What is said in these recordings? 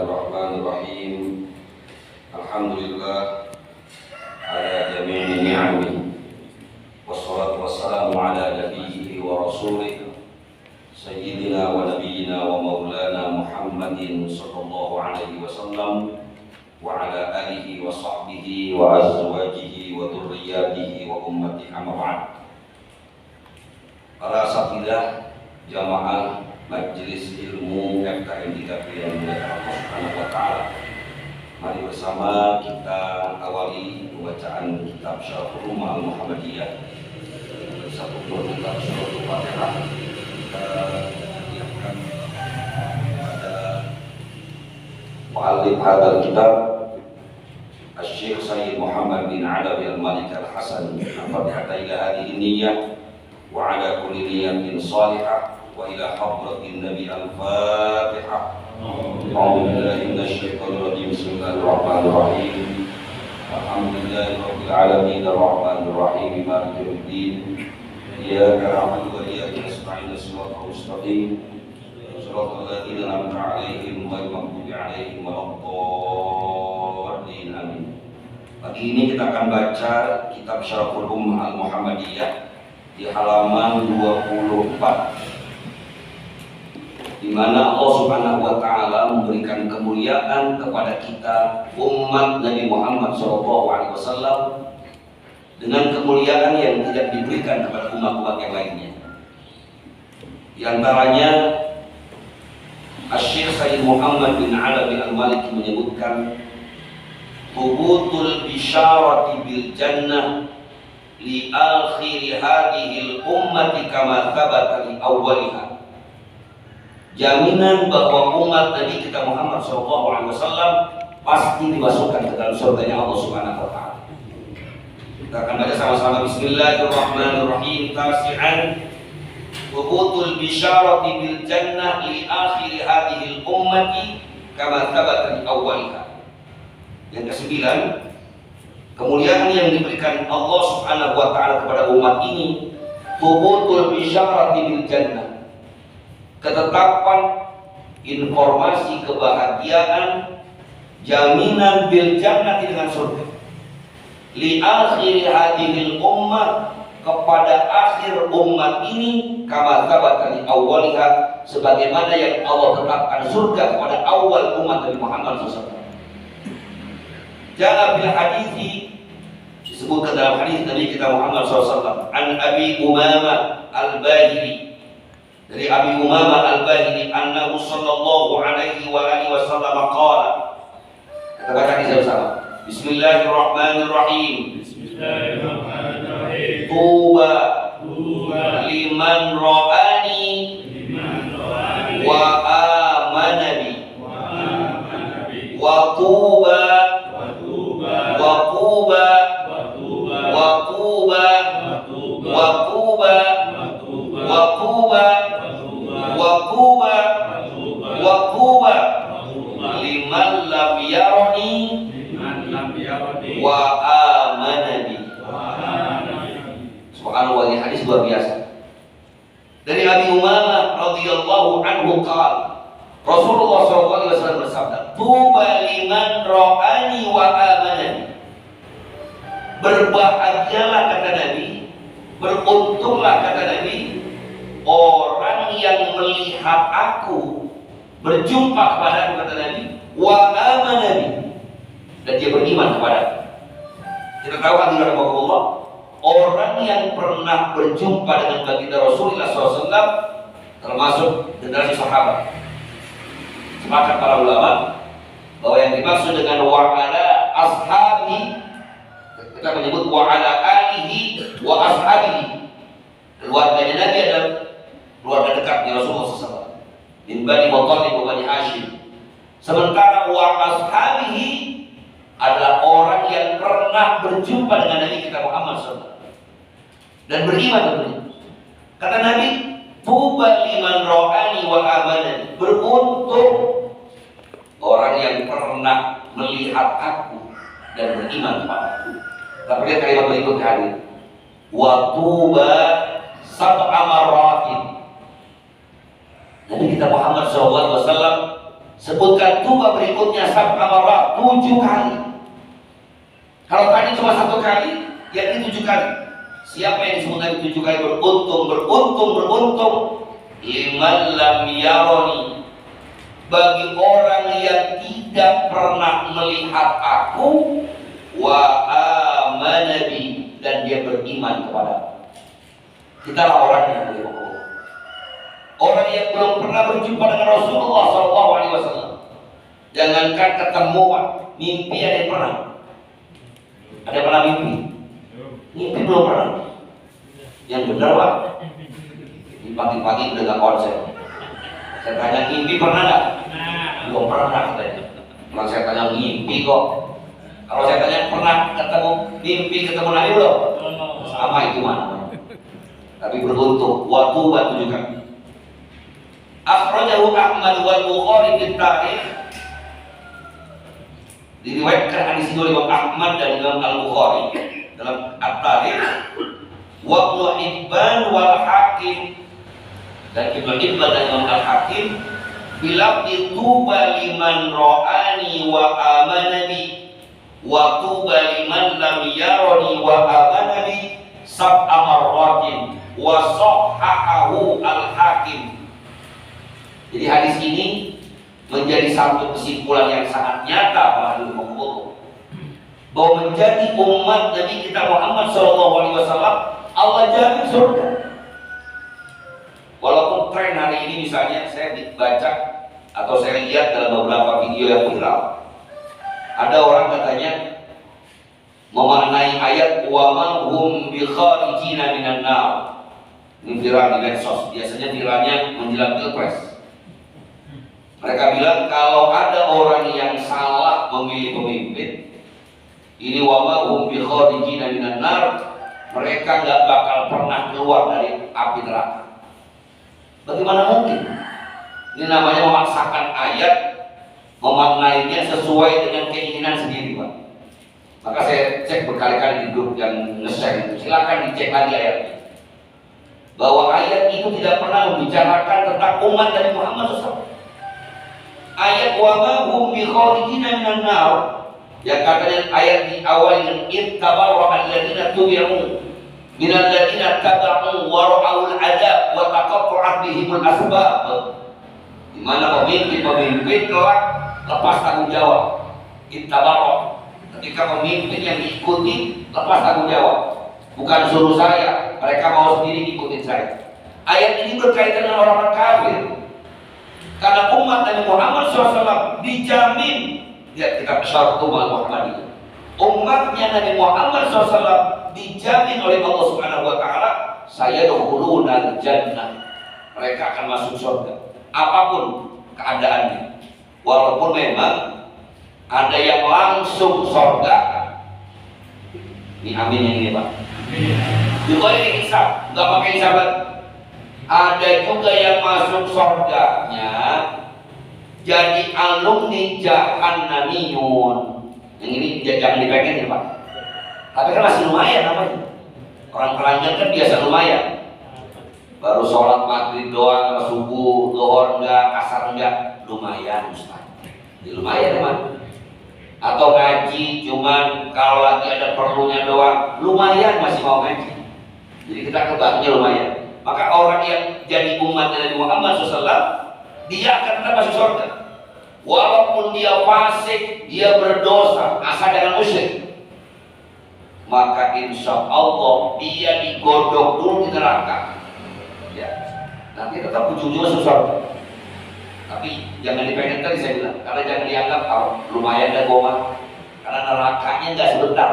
Bismillahirrahmanirrahim. Alhamdulillah ala jami'i ni'ami. Wassalatu wassalamu ala nabiyhi wa rasulih Sayyidina wa nabiyyina wa maulana Muhammadin sallallahu alaihi wasallam wa ala alihi wa sahbihi wa azwajihi wa dhurriyyatihi wa ummatihi amma ba'd. Para asatidzah jamaah Majelis Ilmu FKM 3 yang dimuliakan Allah Subhanahu wa taala. Mari bersama kita awali pembacaan kitab Syarahul Ummah Al-Muhammadiyah. Satu kitab Suratul Fatihah kita hadiahkan kepada muallif hadzal kitab Asy-Syaikh Sayyid Muhammad bin Alawi Al-Malik Al-Hasan. Al-Fatihah ila hadhihi niyyah wa ala kulli niyyatin shalihah wa ila hadratin Nabi Al-Fatihah. A'udzu billahi minasyaitonir rajim. Bismillahirrahmanirrahim. Alhamdulillahi rabbil alamin arrahmanir rahim maliki yaumiddin. Iyyaka na'budu wa iyyaka nasta'in ihdinas mustaqim. Shiratal ladzina an'amta 'alaihim ghairil maghdubi 'alaihim waladdallin. Amin. Pagi ini kita akan baca kitab Syarahul Ummah Al-Muhammadiyah di halaman 24. Di mana Allah Subhanahu wa taala memberikan kemuliaan kepada kita umat Nabi Muhammad SAW dengan kemuliaan yang tidak diberikan kepada umat-umat yang lainnya. Di antaranya Asy-Syaikh Sayyid Muhammad bin Alawi Al-Maliki menyebutkan thubutul bisyarati bil jannah li akhir hadhihi al-ummati kama thabata li awwaliha. Jaminan bahwa umat Nabi kita Muhammad SAW pasti dimasukkan ke dalam surganya Allah Subhanahu wa taala. Kita akan baca sama-sama. Bismillahirrahmanirrahim. Tasi'an wuqutul bisyarati bil jannah li akhir hadhihi al-ummati kama thabata li awwaliha. Yang ke-9, kemuliaan yang diberikan Allah Subhanahu wa taala kepada umat ini, wuqutul bisyarati bil jannah, ketetapan informasi kebahagiaan, jaminan bil jannati dengan surga li akhir hadhil ummah, kepada akhir umat ini, kama thabata li awwaliha, sebagaimana yang Allah tetapkan surga kepada awal umat Nabi Muhammad SAW. Jangan bil hadithi, disebutkan dalam hadis Nabi kita Muhammad SAW, an Abi Umamah Al-Bahili, dari Abi Umamah Al-Bahili, annahu sallallahu alaihi wa alihi wasallam qala. Kita baca bersama. Bismillahirrahmanirrahim. Bismillahirrahmanirrahim. Tuba liman ra'ani wa amana bi. Wa tuba wa tuba wa tuba wa tuba wa tuba wa tuba liman lam yarani wa amanani. Subhanallah, ini hadis luar biasa. Dari Abi Umamah radhiyallahu anhu qala, Rasulullah SAW bersabda, tuba liman ra'ani wa amanani. Berbahagialah kata Nabi, beruntunglah kata Nabi, orang yang melihat aku, berjumpa kepada aku kata Nabi, wa amanani, dan dia beriman kepada aku. Kita tahu hadirin rahimakumullah, orang yang pernah berjumpa dengan baginda Rasulullah SAW termasuk generasi sahabat. Sepakat para ulama bahwa yang dimaksud dengan wa ala ashabi, kita menyebut wa ala alihi wa ashabihi, keluarganya Nabi adalah keluarga dekatnya Rasulullah SAW, min Bani Muthalib wa Bani Hashim. Sementara wa ashabihi adalah orang yang pernah berjumpa dengan Nabi kita Muhammad SAW dan beriman kepada. Kata Nabi, tuba liman ra'ani wa amanani, beruntung orang yang pernah melihat aku dan beriman kepada aku. Tapi lihat kalimat berikutnya hadir, wa tuba sab'a marratin. Nabi kita Muhammad SAW Sebutkan tuba berikutnya sab'a marrat, 7 kali. Kalau tadi cuma 1 kali, yakni 7 kali. Siapa yang disebut Nabi 7 kali beruntung, beruntung, beruntung? Liman lam yaroni, bagi orang yang tidak pernah melihat aku, wa amana bi, dan dia beriman kepada aku. Kita orangnya, orang yang belum pernah berjumpa dengan Rasulullah SAW. Jangankan ketemuan, mimpi ada yang pernah. Ada pernah mimpi? Mimpi belum pernah. Yang benar Pak, di pagi-pagi udah gak konsen. Saya tanya mimpi pernah nggak? Belum pernah katanya. Kalau saya tanya mimpi kok. Kalau saya tanya pernah ketemu mimpi ketemu Nabi belum? Sama itu mana? Tapi beruntung. Waktu batu juga. Akhrajahu Ahmad wal Bukhari fi Tarikh. Diriwayatkan hadis ini oleh Imam Ahmad dan Imam Al-Bukhari dalam At-Tarikh. Wa Ibnu Hibban wal Hakim, dan Ibnu Hibban dan Imam Al-Hakim bilang tuba liman ra'ani wa amanani wa tuba liman lam yarani wa amanani sab'a marratin wa sahhahahu Al-Hakim. Jadi hadis ini menjadi satu kesimpulan yang sangat nyata para ilmu, bahwa menjadi umat Nabi kita Muhammad SAW Allah jamin surga. Walaupun tren hari ini misalnya saya dibaca atau saya lihat dalam beberapa video yang viral, ada orang katanya memaknai ayat wa ma hum bi kharijina minan nar. Ini viral di medsos, biasanya viralnya menjelang pilpres. Mereka bilang kalau ada orang yang salah memilih pemimpin, ini wa ma hum bi kharijina minan nar, mereka nggak bakal pernah keluar dari api neraka. Bagaimana mungkin? Ini namanya memaksakan ayat, memaknainya sesuai dengan keinginan sendiri, Pak. Maka saya cek berkali-kali di grup yang nge-share itu. Silakan dicek lagi ayatnya. Bahwa ayat itu tidak pernah membicarakan tentang umat dari Muhammad SAW. Ayat wa ma hum bi kharijina minan nar, yang katanya ayat di awal dengan ittabarra alladziina tubi'u minal ladziina taba'u wa ra'awul 'adzab wa taqatta'at bihimul asbab. Di mana pemimpin kelak lepas tanggung jawab. Ittabarra, ketika pemimpin yang diikuti lepas tanggung jawab. Bukan suruh saya, mereka mau sendiri ikutin saya. Ayat ini berkaitan dengan orang-orang kafir. Karena umat Nabi Muhammad SAW dijamin, lihat kitab Syarah Muhammad itu, umatnya Nabi Muhammad SAW dijamin oleh Allah Subhanahu Wa Taala, saya dukhuluna jannah, mereka akan masuk surga, apapun keadaannya. Walaupun memang ada yang langsung surga, ini amin yang ini Pak. Juga ini hisab, nggak pakai hisaban. Ada juga yang masuk surganya jadi alumni jahannamiyun. Yang ini jangan dipengen ya Pak. Tapi kan masih lumayan namanya. Orang pelanggan kan biasa lumayan. Baru sholat maghrib doang, subuh, zuhur enggak, asar enggak, lumayan Ustaz. Jadi lumayan teman. Atau ngaji cuman kalau lagi ada perlunya doang, lumayan masih mau ngaji. Jadi kita kebaknya lumayan. Maka orang yang jadi umat Nabi Muhammad SAW, dia akan tetap masuk surga. Walaupun dia fasik, dia berdosa, asal jangan musyrik, maka insya Allah dia digodok dulu di neraka. Ya, nanti tetap ujung-ujungnya masuk surga. Tapi jangan dipengen tadi saya bilang, karena jangan dianggap lumayan dah goma. Karena nerakanya nggak sebentar.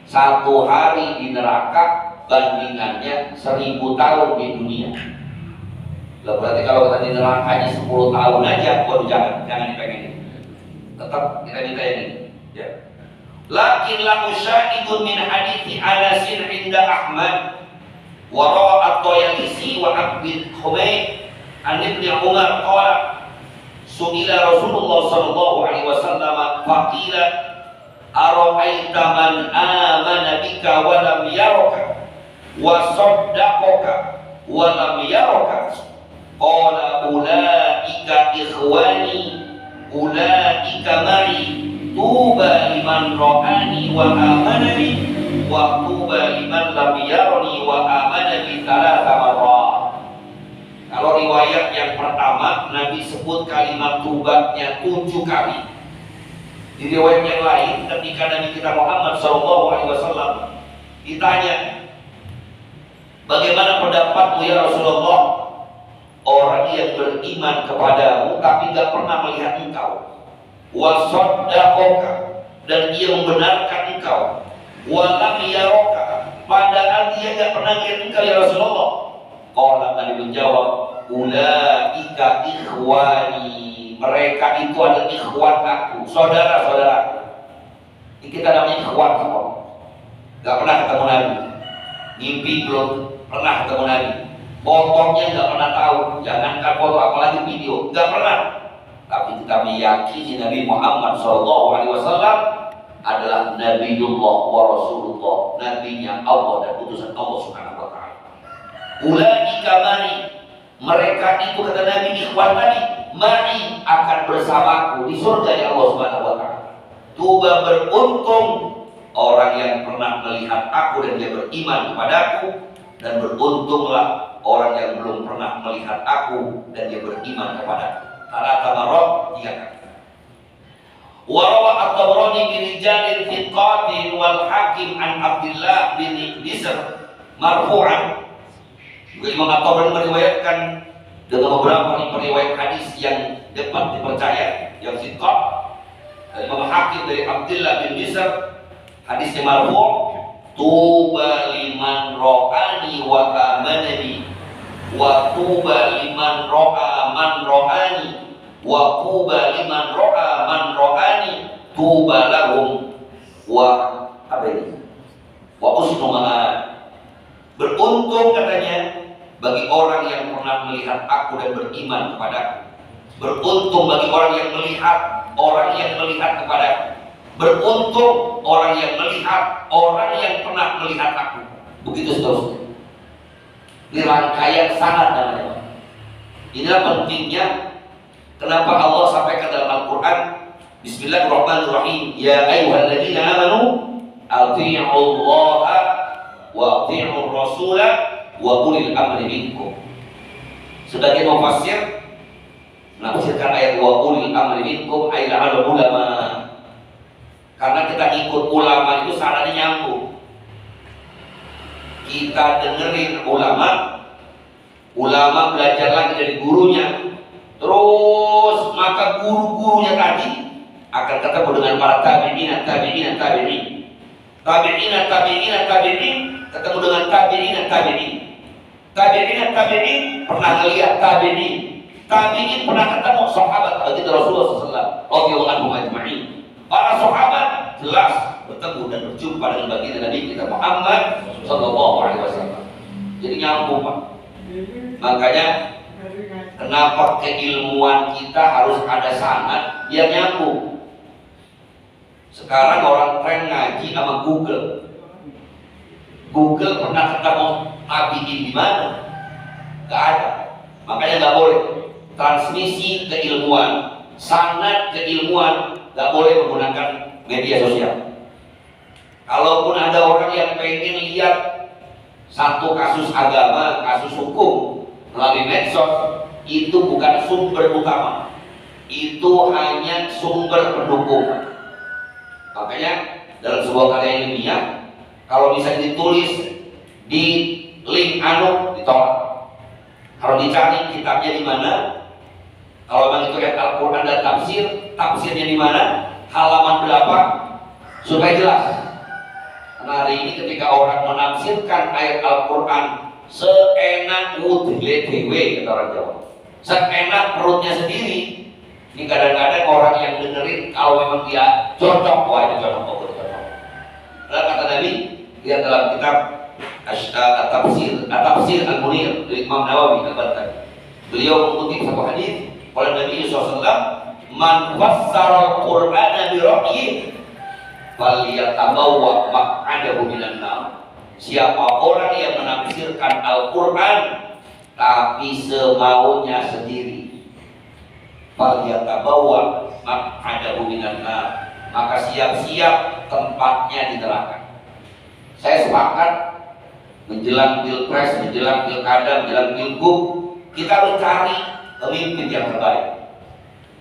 1 hari di neraka bandingannya 1000 tahun di dunia. Lah berarti kalau kita di nerakanya 10 tahun aja, waduh jangan dipengen. Tetap kita minta ini. Ya. Lakin la usyahidun min hadithi Anasin inda Ahmad wa rawa at-Tayalisi wa Abd Humayd an Ibn Umar qala su'ila Rasulullah sallallahu alaihi wasallam faqila ara'aita man amana bika wa lam yaraka wa saddaqaka wa lam yaraka Qala ulaika ikhwani ulaika ma'i tuba liman ra'ani wa amanani wa tuba liman lam yarani wa amanani thalatha marrat. Kalau riwayat yang pertama Nabi sebut kalimat tubatnya 7 kali. Di riwayat yang lain ketika Nabi kita Muhammad SAW ditanya, bagaimana pendapatmu ya Rasulullah, orang yang beriman kepadamu tapi gak pernah melihat engkau, wa saddaqaka, dan dia membenarkan engkau, wa lam yaraka, padahal dia gak pernah melihat engkau ya Rasulullah. Qala, Nabi menjawab, ulaika ikhwani, mereka itu adalah ikhwan aku, saudara-saudara. Ini kita namanya ikhwan semua. Gak pernah ketemu Nabi, mimpi belum pernah ketemu Nabi, fotonya gak pernah tahu, jangankan foto apalagi video, gak pernah. Tapi kita meyakini Nabi Muhammad SAW adalah Nabiullah wa Rasulullah, nabinya Allah dan utusan Allah Subhanahu wa ta'ala. Ulaika mani, mereka itu kata Nabi ikhwan tadi, mani akan bersamaku di surga ya Allah Subhanahu wa ta'ala. Tuba, beruntung orang yang pernah melihat aku dan dia beriman kepadaku, dan beruntunglah orang yang belum pernah melihat aku dan dia beriman kepadaku. Thalatha marrat, 3 kali. Wa rawa at-Tabrani bi rijalin thiqatin wal Hakim an Abdullah bin Bisr marfu'an. Imam At-Tabrani meriwayatkan dengan beberapa periwayat hadis yang dapat dipercaya, yang thiqat. Imam Hakim dari Abdullah bin Bisr, hadisnya marfu', tuba liman ra'ani wa amanani wa tuba liman ra'a man ra'ani wa tuba liman ra'a man ra'ani tuba lahum wa apa ini? Wa usnu ma'ad. Beruntung katanya bagi orang yang pernah melihat aku dan beriman kepadaku. Beruntung bagi orang yang melihat kepadaku. Beruntung orang yang melihat orang yang pernah melihat aku. Begitu seterusnya. Ini rangkaian sanad namanya. Inilah pentingnya kenapa Allah sampaikan dalam Al-Quran, Bismillahirrahmanirrahim, ya ayyuhalladzina amanu athi'ullaha wa athi'ur rasula wa ulil amri minkum. Sebagai mufassir menafsirkan ayat wa ulil amri minkum ay la'al ulama. Karena kita ikut ulama itu sarannya nyambung. Kita dengerin ulama belajar lagi dari gurunya, terus maka guru-gurunya tadi akan ketemu dengan para tabi'in, ketemu dengan tabi'in, pernah melihat tabi'in pernah ketemu sahabat baginda Rasulullah SAW radhiyallahu anhum ajma'in. Para sahabat jelas bertemu dan berjumpa dengan baginda Nabi kita Muhammad sallallahu alaihi wasallam. Jadi nyambung, Pak. Makanya kenapa keilmuan kita harus ada sanad biar nyambung. Sekarang orang tren ngaji sama Google. Google pernah ketemu tabi'in di mana? Gak ada. Makanya gak boleh transmisi keilmuan, sanad keilmuan, gak boleh menggunakan media sosial. Kalaupun ada orang yang pengen lihat satu kasus agama, kasus hukum melalui medsos, itu bukan sumber utama, itu hanya sumber pendukung. Makanya dalam sebuah karya ilmiah, kalau bisa ditulis di link ditolak. Kalau dicari kitabnya di mana, kalau memang itu ayat Al-Quran dan tafsirnya di mana, halaman berapa, supaya jelas. Karena hari ini ketika orang menafsirkan ayat Al-Quran seenak wudhile dewe, kata orang Jawa, seenak perutnya sendiri, ini kadang-kadang orang yang dengerin kalau memang dia cocok, wah itu cocok. Dalam kata Nabi, lihat dalam kitab At-Tafsir Al-Munir dari Imam Nawawi Al-Baghdadi, beliau mengutip satu hadis oleh Nabi SAW, man fassara al-Qur'ana bi ra'yi falyatabawwa maq'adahu minan nar. Siapa orang yang menafsirkan Al-Quran tapi semaunya sendiri. Falyatabawa maq'adahu minan nar, maka siap-siap tempatnya di neraka. Saya sepakat menjelang pilpres, menjelang pilkada, menjelang pilgub, kita harus cari pemimpin yang terbaik.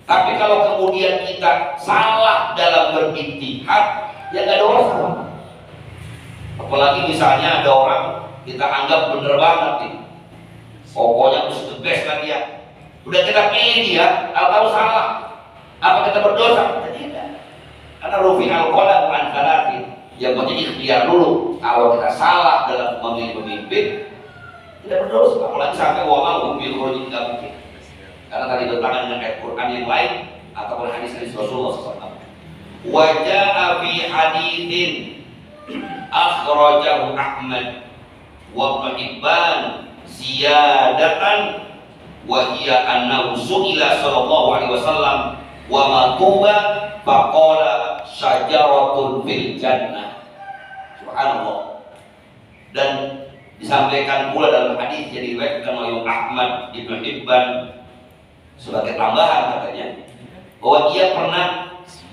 Tapi kalau kemudian kita salah dalam berijtihad, ya nggak ada dosa. Apalagi misalnya ada orang kita anggap bener banget nih, pokoknya harus the best lah dia. Udah kita pilih dia, tahu salah. Apa kita berdosa? Tidak. Karena rufi al-qalam an salatin. Yang penting ikhtiar dulu. Kalau kita salah dalam memilih pemimpin, tidak berdosa. Apalagi sampai wama bil khurujin nggak mungkin. Karena tadi bertentangan dengan ayat Quran yang lain ataupun hadis-hadis Rasulullah SAW. Waja'a fi haditsin akhrajahu Ahmad wa Ibnu Hibban ziyadatan wa hiya annahu su'ila sallallahu alaihi wasallam wa ma tuba faqala syajaratun fil jannah. Subhanallah. Dan disampaikan pula dalam hadis yang diriwayatkan oleh Ahmad, Ibnu Hibban sebagai tambahan katanya bahwa ia pernah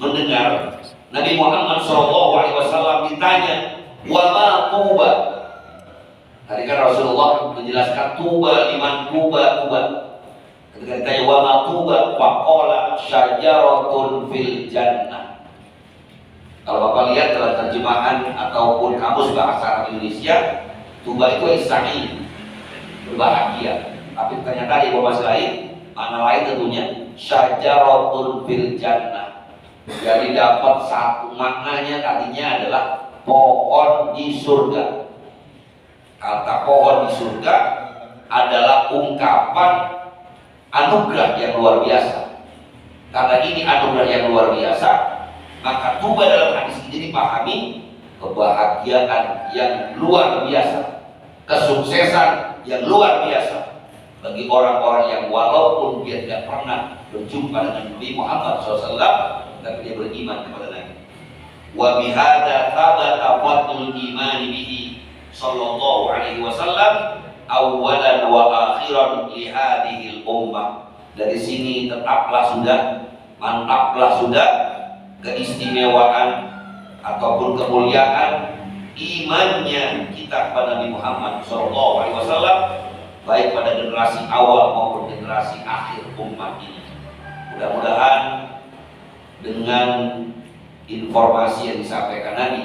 mendengar Nabi Muhammad SAW ditanya wa ma tuba. Tadi kan Rasulullah menjelaskan tuba, liman tuba. Ketika ditanya wa ma tuba faqala syajaratun fil jannah. Kalau Bapak lihat dalam terjemahan ataupun kamus bahasa Arab Indonesia, tuba itu isya'i, berbahagia. Tapi ternyata di bahasa lain, makna lain tentunya syajaratun fil jannah. Jadi dapat satu maknanya tadinya adalah pohon di surga. Kata pohon di surga adalah ungkapan anugerah yang luar biasa. Karena ini anugerah yang luar biasa, maka tuba dalam hadis ini dipahami kebahagiaan yang luar biasa, kesuksesan yang luar biasa bagi orang-orang yang walaupun dia tidak pernah berjumpa dengan Nabi Muhammad SAW, tapi dia beriman kepada Nabi. Wa bihadza thabata fadlul iman bihi sallallahu alaihi wasallam awalan wa akhiran li hadhil ummah. Dari sini tetaplah sudah, mantaplah sudah keistimewaan ataupun kemuliaan imannya kita kepada Nabi Muhammad sallallahu alaihi wasallam, baik pada generasi awal maupun generasi akhir umat ini. Mudah-mudahan dengan informasi yang disampaikan Nabi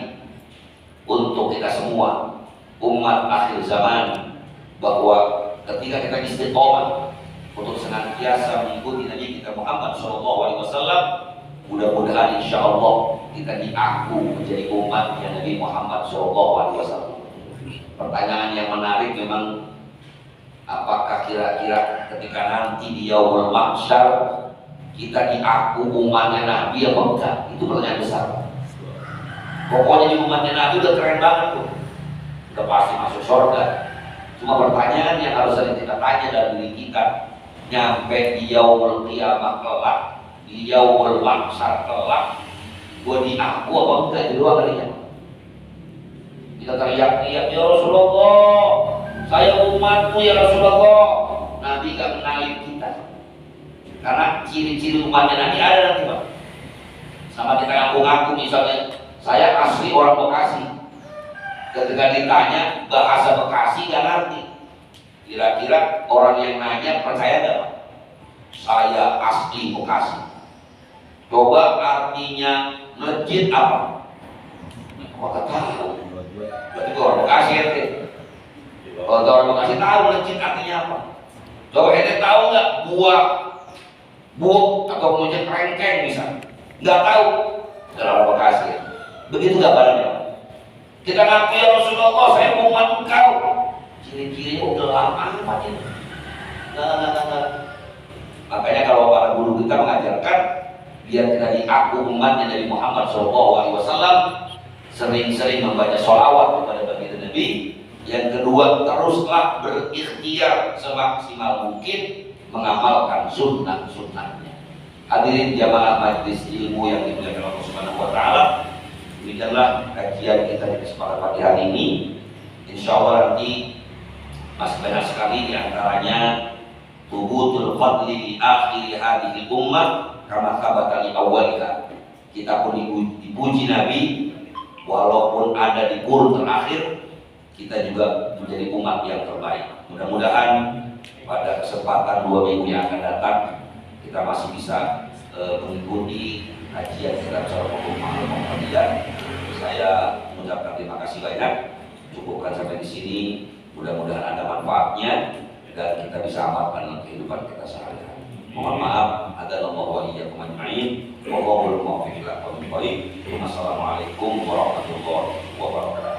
untuk kita semua umat akhir zaman, bahwa ketika kita istiqomah untuk senantiasa mengikuti Nabi kita Muhammad SAW, mudah-mudahan insya Allah kita diaku menjadi umat yang Nabi Muhammad SAW. Pertanyaan yang menarik memang, apakah kira-kira ketika nanti di yaumul mahsyar kita diaku umatnya Nabi apa enggak? Itu pertanyaan besar. Pokoknya di umatnya Nabi udah keren banget tuh, udah pasti masuk surga. Cuma pertanyaan yang harus kita tanya dalam diri kita, nyampe di yaumul qiyamah kelak, di yaumul mahsyar kelak, gua diaku apa enggak? Itu dua kalinya. Kita teriak-teriak, ya Rasulullah, saya umatmu ya Rasulullah. Nabi gak kenalin kita, karena ciri-ciri umatnya Nabi ada nanti Pak. Sama kita ngaku-ngaku misalnya, saya asli orang Bekasi. Ketika ditanya bahasa Bekasi gak ngerti, kira-kira orang yang nanya percaya gak Pak? Saya asli Bekasi. Coba artinya masjid apa? Kok gak tahu? Berarti itu orang Bekasi ente. Kalau orang Bekasi tahu masjid artinya apa? Coba ente tahu nggak buah atau mungkin rengkeng misalnya? Nggak tahu. Orang Bekasi. Begitu gambarannya. Kita ngaku ya Rasulullah, saya umat engkau. Ciri-ciri udah lama amat ini. Nggak. Makanya kalau para guru kita mengajarkan, biar kita diaku umatnya Nabi Muhammad SAW, sering-sering membaca sholawat kepada baginda Nabi. Yang kedua, teruslah berikhtiar semaksimal mungkin mengamalkan sunnah-sunnahnya. Hadirin jamaah majelis ilmu yang dimuliakan Allah Subhanahu wa taala, demikianlah kajian kita di kesempatan pagi hari ini. Insya Allah nanti Masih banyak sekali diantaranya tubutul fadli di akhir hadhihi ummah kama thabata li awwalika. Kita pun dipuji Nabi walaupun ada di kurun terakhir, kita juga menjadi umat yang terbaik. Mudah-mudahan pada kesempatan 2 minggu yang akan datang kita masih bisa mengikuti kajian kitab Syarah Hukum Muhammadiyah. Saya mengucapkan terima kasih banyak. Cukupkan sampai di sini. Mudah-mudahan ada manfaatnya dan kita bisa amalkan dalam kehidupan kita sehari-hari. Mohon maaf, hadanallahu wa iyyakum ajma'in. Wallahul muwaffiq ila aqwamit thoriq. Wassalamualaikum warahmatullahi wabarakatuh.